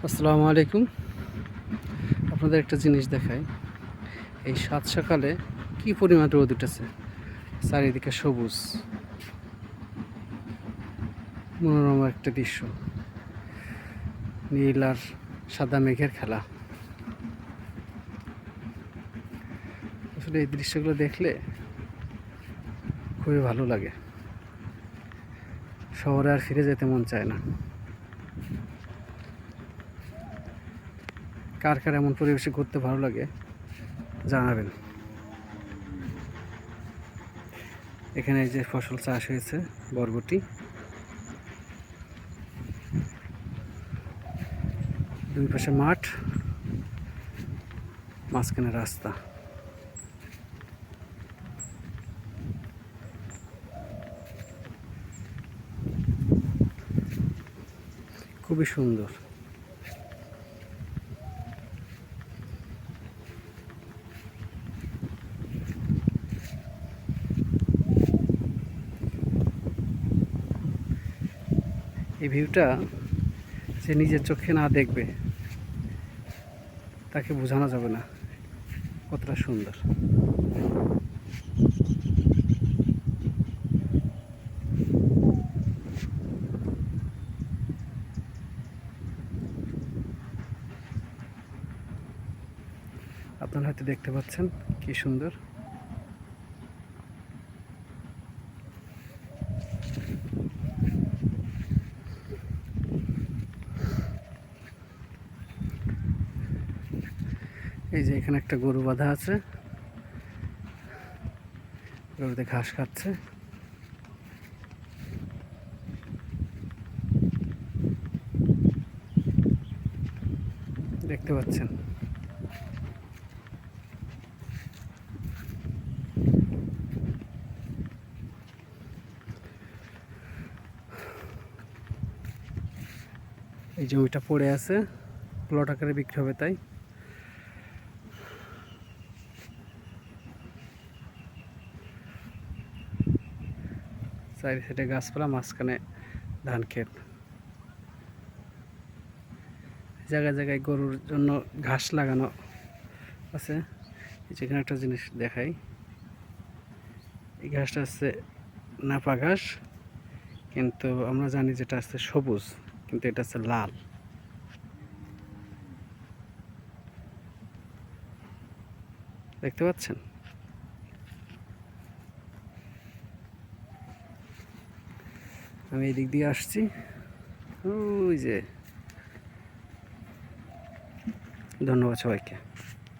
আসসালামু আলাইকুম। আপনাদের একটা জিনিস দেখাই। এই সাত সকালে কি পরিমাণ রোদ উঠেছে, চারিদিকে সবুজ, মনোরম একটা দৃশ্য, নীল আর সাদা মেঘের খেলা। আসলে এই দৃশ্যগুলো দেখলে খুবই ভালো লাগে। শহরে আর ফিরে যেতে মন চায় না। কার কার এমন পরিবেশে ঘুরতে ভালো লাগে জানাবেন। এখানে এই যে ফসল চাষ হয়েছে, বরবটি, দুই পাশে মাঠ, মাঝখানে রাস্তা। খুবই সুন্দর। এই ভিউটা যে নিজের চোখে না দেখবে তাকে বোঝানো যাবে না কতটা সুন্দর। আপনারা হয়তো দেখতে পাচ্ছেন কি সুন্দর। এই যে এখানে একটা গরু বাঁধা আছে, গরুতে ঘাস খাচ্ছে। দেখতে পাচ্ছেন। এই জমিটা পড়ে আছে, প্লট আকারে বিক্রি হবে তাই। চারি সাইডে গাছপালা, মাঝখানে ধান ক্ষেত। জায়গায় জায়গায় গরুর জন্য ঘাস লাগানো আছে। যেখানে একটা জিনিস দেখাই, এই ঘাসটা হচ্ছে নাপা ঘাস, কিন্তু আমরা জানি যেটা আছে সবুজ, কিন্তু এটা হচ্ছে লাল। দেখতে পাচ্ছেন। আমি এই দিক দিয়ে আসছি, ওই যে। ধন্যবাদ সবাইকে।